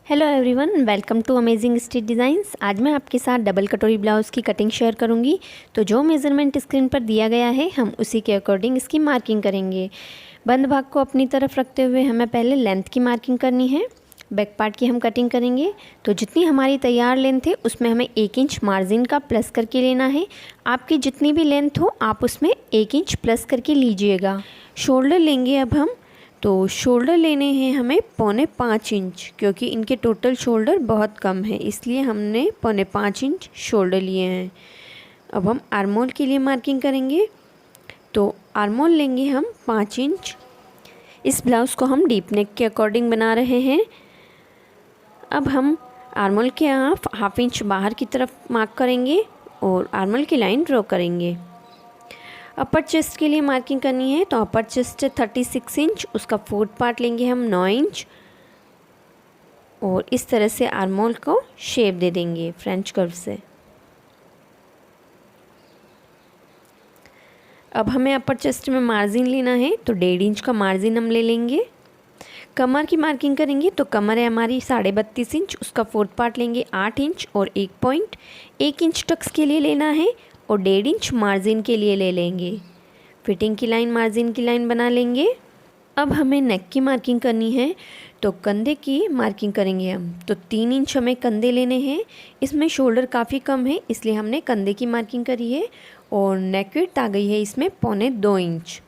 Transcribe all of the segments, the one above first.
Hello everyone, welcome to amazing stitch designs. आज मैं आपके साथ डबल कटोरी ब्लाउज़ की कटिंग शेयर करूंगी। तो जो मेज़रमेंट स्क्रीन पर दिया गया है हम उसी के अकॉर्डिंग इसकी मार्किंग करेंगे। बंद भाग को अपनी तरफ रखते हुए हमें पहले लेंथ की मार्किंग करनी है। बैक पार्ट की हम कटिंग करेंगे। तो जितनी हमारी तैयार लेंथ है उसमें हमें 1 इंच मार्जिन का प्लस करके लेना है। आपकी जितनी भी लेंथ हो आप उसमें 1 इंच प्लस करके लीजिएगा। शोल्डर लेंगे अब हम। तो शोल्डर लेने हैं हमें 4.25 इंच, क्योंकि इनके टोटल शोल्डर बहुत कम है इसलिए हमने 4.25 इंच शोल्डर लिए हैं। अब हम आर्मोल के लिए मार्किंग करेंगे। तो आर्मोल लेंगे हम 5 इंच। इस ब्लाउज़ को हम डीप नेक के अकॉर्डिंग बना रहे हैं। अब हम आर्मोल के हाफ इंच बाहर की तरफ मार्क करेंगे और आर्मोल की लाइन ड्रॉ करेंगे। अपर चेस्ट के लिए मार्किंग करनी है। तो अपर चेस्ट 36 इंच, उसका 4th पार्ट लेंगे हम 9 इंच और इस तरह से आर्मोल को शेप दे देंगे फ्रेंच कर्व से। अब हमें अपर चेस्ट में मार्जिन लेना है। तो 1.5 इंच का मार्जिन हम ले लेंगे। कमर की मार्किंग करेंगे। तो कमर है हमारी 32.5 इंच, उसका 4th पार्ट लेंगे 8 इंच और 1 इंच टक्स के लिए लेना है और 1.5 इंच मार्जिन के लिए ले लेंगे। फिटिंग की लाइन, मार्जिन की लाइन बना लेंगे। अब हमें नेक की मार्किंग करनी है। तो कंधे की मार्किंग करेंगे हम। तो 3 इंच हमें कंधे लेने हैं। इसमें शोल्डर काफ़ी कम है इसलिए हमने कंधे की मार्किंग करी है और नेक विड्थ आ गई है इसमें 2.25 इंच।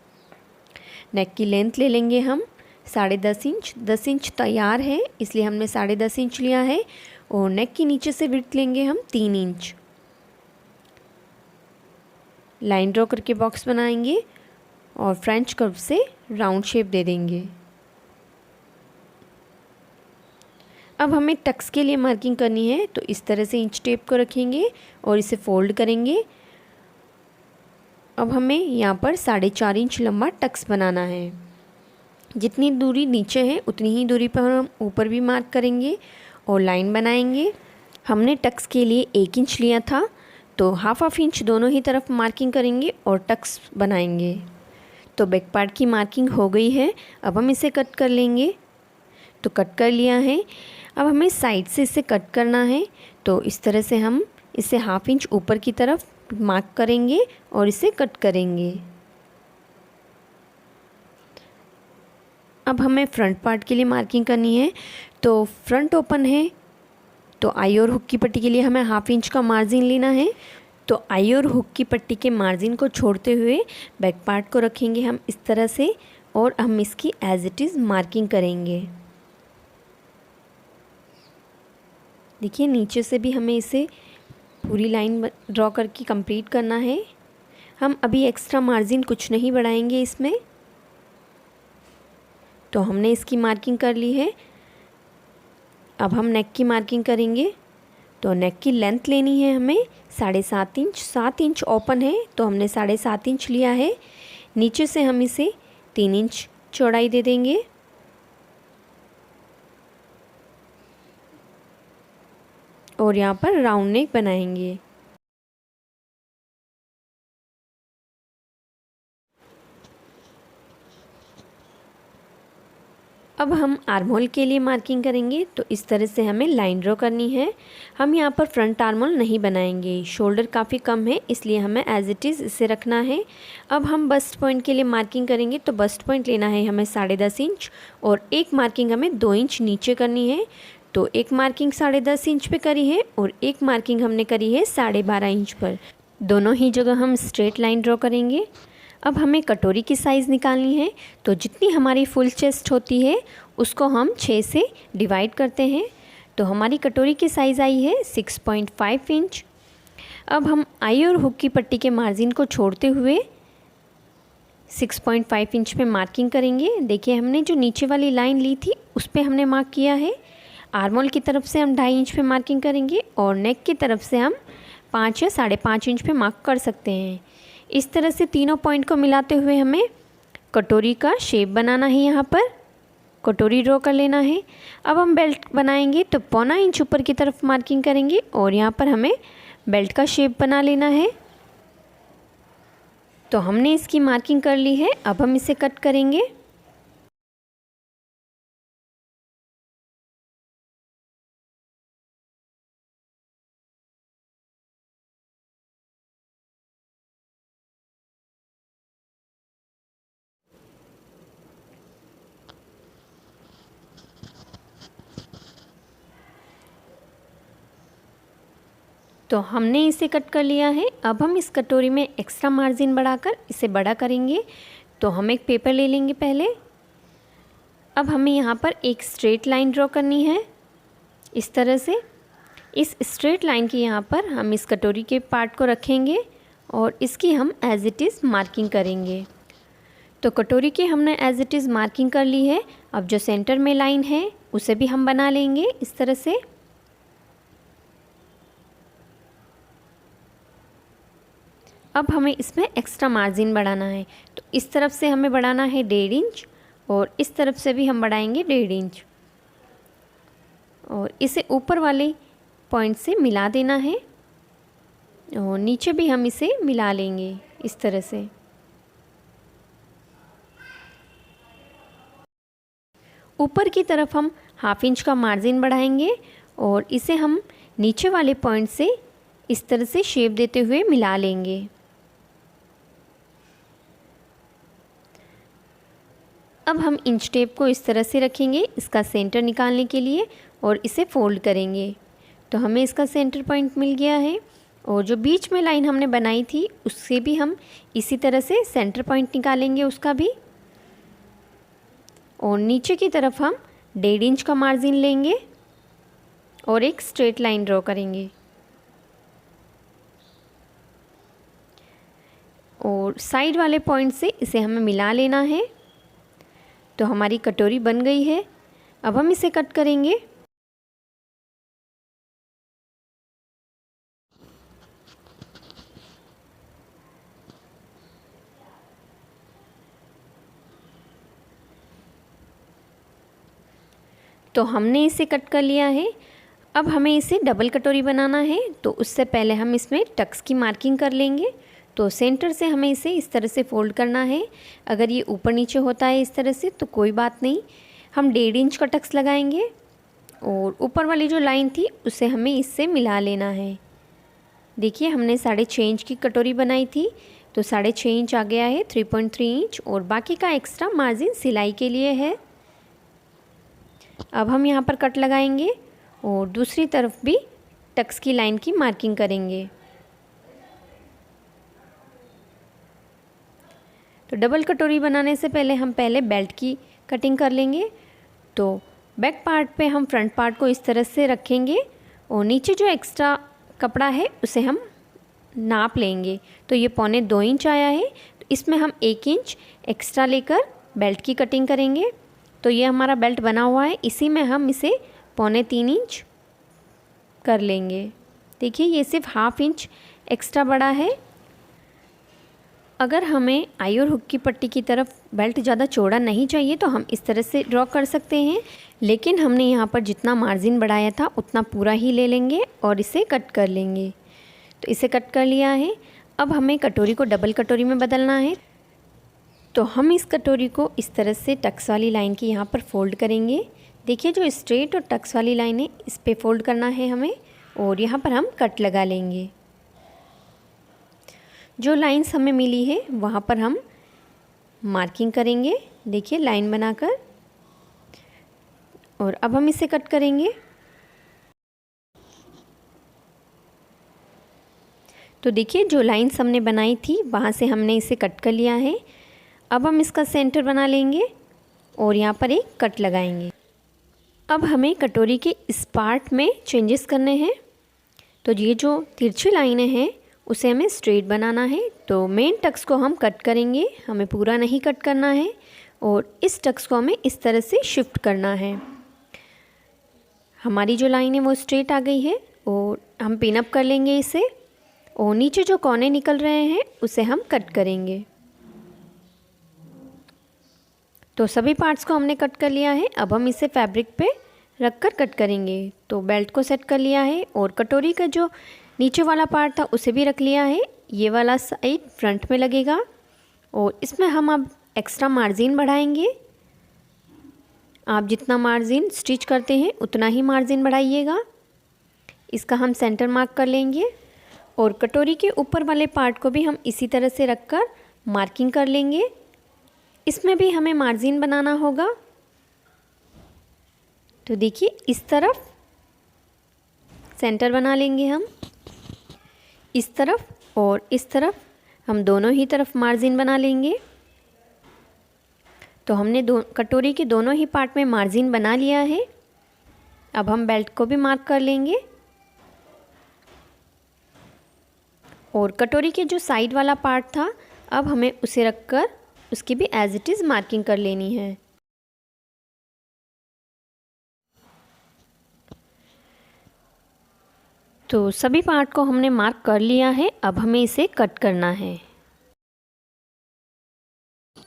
नेक की लेंथ ले लेंगे हम 10.5 इंच। 10 इंच तैयार है इसलिए हमने 10.5 इंच लिया है और नेक की नीचे से विड्थ लेंगे हम 3 इंच। लाइन ड्रॉ करके बॉक्स बनाएंगे और फ्रेंच कर्व से राउंड शेप दे देंगे। अब हमें टक्स के लिए मार्किंग करनी है। तो इस तरह से इंच टेप को रखेंगे और इसे फोल्ड करेंगे। अब हमें यहाँ पर 4.5 इंच लंबा टक्स बनाना है। जितनी दूरी नीचे है उतनी ही दूरी पर हम ऊपर भी मार्क करेंगे और लाइन बनाएंगे। हमने टक्स के लिए 1 इंच लिया था तो हाफ इंच दोनों ही तरफ मार्किंग करेंगे और टक्स बनाएंगे। तो बैक पार्ट की मार्किंग हो गई है। अब हम इसे कट कर लेंगे। तो कट कर लिया है। अब हमें साइड से इसे कट करना है। तो इस तरह से हम इसे हाफ इंच ऊपर की तरफ मार्क करेंगे और इसे कट करेंगे। अब हमें फ्रंट पार्ट के लिए मार्किंग करनी है। तो फ्रंट ओपन है तो आई और हुक की पट्टी के लिए हमें हाफ इंच का मार्जिन लेना है। तो आई और हुक की पट्टी के मार्जिन को छोड़ते हुए बैक पार्ट को रखेंगे हम इस तरह से और हम इसकी एज इट इज़ मार्किंग करेंगे। देखिए नीचे से भी हमें इसे पूरी लाइन ड्रॉ करके कंप्लीट करना है। हम अभी एक्स्ट्रा मार्जिन कुछ नहीं बढ़ाएंगे इसमें। तो हमने इसकी मार्किंग कर ली है। अब हम नेक की मार्किंग करेंगे। तो नेक की लेंथ लेनी है हमें 7.5 इंच। 7 इंच ओपन है तो हमने 7.5 इंच लिया है। नीचे से हम इसे 3 इंच चौड़ाई दे देंगे और यहाँ पर राउंड नेक बनाएंगे। अब हम आर्महोल के लिए मार्किंग करेंगे। तो इस तरह से हमें लाइन ड्रॉ करनी है। हम यहाँ पर फ्रंट आर्महोल नहीं बनाएंगे, शोल्डर काफ़ी कम है इसलिए हमें एज इट इज़ इसे रखना है। अब हम बस्ट पॉइंट के लिए मार्किंग करेंगे। तो बस्ट पॉइंट लेना है हमें 10.5 इंच और एक मार्किंग हमें 2 इंच नीचे करनी है। तो एक मार्किंग 10.5 इंच पे करी है और एक मार्किंग हमने करी है 12.5 इंच पर। दोनों ही जगह हम स्ट्रेट लाइन ड्रॉ करेंगे। अब हमें कटोरी की साइज़ निकालनी है। तो जितनी हमारी फुल चेस्ट होती है उसको हम 6 से डिवाइड करते हैं। तो हमारी कटोरी की साइज़ आई है 6.5 इंच। अब हम आई और हुक की पट्टी के मार्जिन को छोड़ते हुए 6.5 इंच पे मार्किंग करेंगे। देखिए हमने जो नीचे वाली लाइन ली थी उस पर हमने मार्क किया है। आर्मोल की तरफ से हम 2.5 इंच पे मार्किंग करेंगे और नेक की तरफ से हम 5 या 5.5 इंच पे मार्क कर सकते हैं। इस तरह से तीनों पॉइंट को मिलाते हुए हमें कटोरी का शेप बनाना है। यहाँ पर कटोरी ड्रॉ कर लेना है। अब हम बेल्ट बनाएंगे। तो 1.25 इंच ऊपर की तरफ मार्किंग करेंगे और यहाँ पर हमें बेल्ट का शेप बना लेना है। तो हमने इसकी मार्किंग कर ली है। अब हम इसे कट करेंगे। तो हमने इसे कट कर लिया है। अब हम इस कटोरी में एक्स्ट्रा मार्जिन बढ़ाकर इसे बड़ा करेंगे। तो हम एक पेपर ले लेंगे पहले। अब हमें यहाँ पर एक स्ट्रेट लाइन ड्रॉ करनी है इस तरह से। इस स्ट्रेट लाइन की यहाँ पर हम इस कटोरी के पार्ट को रखेंगे और इसकी हम एज इट इज़ मार्किंग करेंगे। तो कटोरी की हमने एज इट इज़ मार्किंग कर ली है। अब जो सेंटर में लाइन है उसे भी हम बना लेंगे इस तरह से। अब हमें इसमें एक्स्ट्रा मार्जिन बढ़ाना है। तो इस तरफ से हमें बढ़ाना है 1.5 इंच और इस तरफ से भी हम बढ़ाएंगे 1.5 इंच और इसे ऊपर वाले पॉइंट से मिला देना है और नीचे भी हम इसे मिला लेंगे इस तरह से। ऊपर की तरफ हम 1/2 इंच का मार्जिन बढ़ाएंगे और इसे हम नीचे वाले पॉइंट से इस तरह से शेप देते हुए मिला लेंगे। अब हम इंच टेप को इस तरह से रखेंगे इसका सेंटर निकालने के लिए और इसे फोल्ड करेंगे। तो हमें इसका सेंटर पॉइंट मिल गया है और जो बीच में लाइन हमने बनाई थी उससे भी हम इसी तरह से सेंटर पॉइंट निकालेंगे उसका भी। और नीचे की तरफ हम 1.5 इंच का मार्जिन लेंगे और एक स्ट्रेट लाइन ड्रॉ करेंगे और साइड वाले पॉइंट से इसे हमें मिला लेना है। तो हमारी कटोरी बन गई है। अब हम इसे कट करेंगे। तो हमने इसे कट कर लिया है। अब हमें इसे डबल कटोरी बनाना है। तो उससे पहले हम इसमें टक्स की मार्किंग कर लेंगे। तो सेंटर से हमें इसे इस तरह से फोल्ड करना है। अगर ये ऊपर नीचे होता है इस तरह से तो कोई बात नहीं, हम 1.5 इंच का टक्स लगाएंगे और ऊपर वाली जो लाइन थी उसे हमें इससे मिला लेना है। देखिए हमने 6.5 इंच की कटोरी बनाई थी तो 6.5 इंच आ गया है 3.3 इंच और बाकी का एक्स्ट्रा मार्जिन सिलाई के लिए है। अब हम यहाँ पर कट लगाएंगे और दूसरी तरफ भी टक्स की लाइन की मार्किंग करेंगे। तो डबल कटोरी बनाने से पहले हम पहले बेल्ट की कटिंग कर लेंगे। तो बैक पार्ट पे हम फ्रंट पार्ट को इस तरह से रखेंगे और नीचे जो एक्स्ट्रा कपड़ा है उसे हम नाप लेंगे। तो ये 1.25 इंच आया है। तो इसमें हम 1 इंच एक्स्ट्रा लेकर बेल्ट की कटिंग करेंगे। तो ये हमारा बेल्ट बना हुआ है, इसी में हम इसे 3.25 इंच कर लेंगे। देखिए ये सिर्फ 1/2 इंच एक्स्ट्रा बड़ा है। अगर हमें आई और हुक की पट्टी की तरफ बेल्ट ज़्यादा चौड़ा नहीं चाहिए तो हम इस तरह से ड्रॉ कर सकते हैं, लेकिन हमने यहाँ पर जितना मार्जिन बढ़ाया था उतना पूरा ही ले लेंगे और इसे कट कर लेंगे। तो इसे कट कर लिया है। अब हमें कटोरी को डबल कटोरी में बदलना है। तो हम इस कटोरी को इस तरह से टक्स वाली लाइन की यहाँ पर फोल्ड करेंगे। देखिए जो स्ट्रेट और टक्स वाली लाइन है इस पे फोल्ड करना है हमें और यहाँ पर हम कट लगा लेंगे। जो लाइंस हमें मिली है वहाँ पर हम मार्किंग करेंगे, देखिए लाइन बनाकर, और अब हम इसे कट करेंगे। तो देखिए जो लाइंस हमने बनाई थी वहाँ से हमने इसे कट कर लिया है। अब हम इसका सेंटर बना लेंगे और यहाँ पर एक कट लगाएंगे। अब हमें कटोरी के इस पार्ट में चेंजेस करने हैं। तो ये जो तिरछी लाइनें हैं उसे हमें स्ट्रेट बनाना है। तो मेन टक्स को हम कट करेंगे, हमें पूरा नहीं कट करना है, और इस टक्स को हमें इस तरह से शिफ्ट करना है। हमारी जो लाइन है वो स्ट्रेट आ गई है और हम पिन अप कर लेंगे इसे, और नीचे जो कोने निकल रहे हैं उसे हम कट करेंगे। तो सभी पार्ट्स को हमने कट कर लिया है। अब हम इसे फैब्रिक पे रख कर कट करेंगे। तो बेल्ट को सेट कर लिया है और कटोरी का जो नीचे वाला पार्ट था उसे भी रख लिया है। ये वाला साइड फ्रंट में लगेगा और इसमें हम अब एक्स्ट्रा मार्जिन बढ़ाएंगे। आप जितना मार्जिन स्टिच करते हैं उतना ही मार्जिन बढ़ाइएगा। इसका हम सेंटर मार्क कर लेंगे और कटोरी के ऊपर वाले पार्ट को भी हम इसी तरह से रख कर मार्किंग कर लेंगे। इसमें भी हमें मार्जिन बनाना होगा। तो देखिए इस तरफ सेंटर बना लेंगे हम। इस तरफ और इस तरफ हम दोनों ही तरफ मार्जिन बना लेंगे। तो हमने कटोरी के दोनों ही पार्ट में मार्जिन बना लिया है। अब हम बेल्ट को भी मार्क कर लेंगे और कटोरी के जो साइड वाला पार्ट था अब हमें उसे रखकर उसकी भी एज इट इज़ मार्किंग कर लेनी है। तो सभी पार्ट को हमने मार्क कर लिया है। अब हमें इसे कट करना है।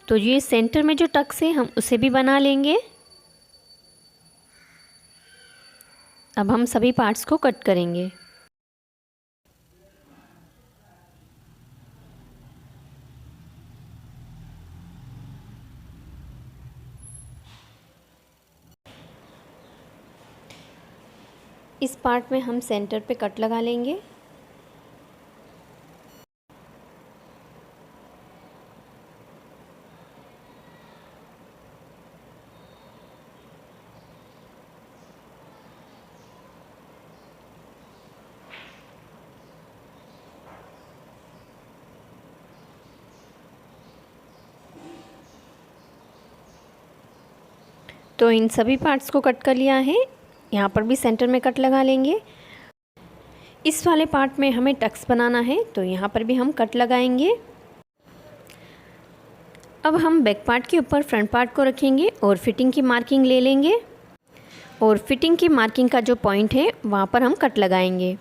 तो ये सेंटर में जो टक्स है हम उसे भी बना लेंगे। अब हम सभी पार्ट्स को कट करेंगे। इस पार्ट में हम सेंटर पे कट लगा लेंगे। तो इन सभी पार्ट्स को कट कर लिया है। यहाँ पर भी सेंटर में कट लगा लेंगे। इस वाले पार्ट में हमें टक्स बनाना है तो यहाँ पर भी हम कट लगाएंगे। अब हम बैक पार्ट के ऊपर फ्रंट पार्ट को रखेंगे और फिटिंग की मार्किंग ले लेंगे और फिटिंग की मार्किंग का जो पॉइंट है वहाँ पर हम कट लगाएंगे।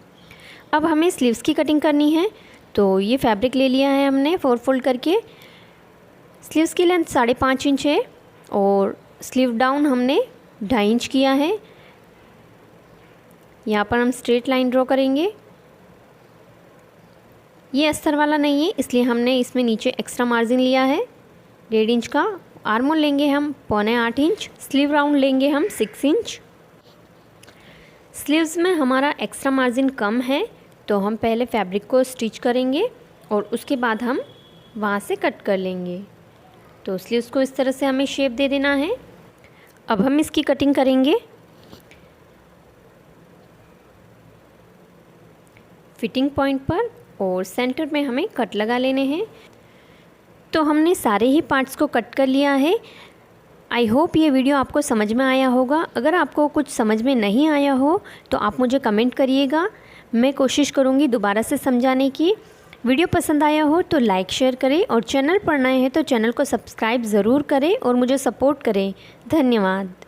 अब हमें स्लीव्स की कटिंग करनी है। तो ये फैब्रिक ले लिया है हमने 4 फोल्ड करके। स्लीव्स की लेंथ 5.5 इंच है और स्लीव डाउन हमने 2.5 इंच किया है। यहाँ पर हम स्ट्रेट लाइन ड्रॉ करेंगे। ये अस्तर वाला नहीं है इसलिए हमने इसमें नीचे एक्स्ट्रा मार्जिन लिया है 1.5 इंच का। आर्मोल लेंगे हम 7.25 इंच। स्लीव राउंड लेंगे हम 6 इंच। स्लीव्स में हमारा एक्स्ट्रा मार्जिन कम है तो हम पहले फैब्रिक को स्टिच करेंगे और उसके बाद हम वहाँ से कट कर लेंगे। तो स्लीव्स को इस तरह से हमें शेप दे देना है। अब हम इसकी कटिंग करेंगे। फिटिंग पॉइंट पर और सेंटर में हमें कट लगा लेने हैं। तो हमने सारे ही पार्ट्स को कट कर लिया है। आई होप ये वीडियो आपको समझ में आया होगा। अगर आपको कुछ समझ में नहीं आया हो तो आप मुझे कमेंट करिएगा, मैं कोशिश करूँगी दोबारा से समझाने की। वीडियो पसंद आया हो तो लाइक शेयर करें और चैनल पर नए हैं तो चैनल को सब्सक्राइब ज़रूर करें और मुझे सपोर्ट करें। धन्यवाद।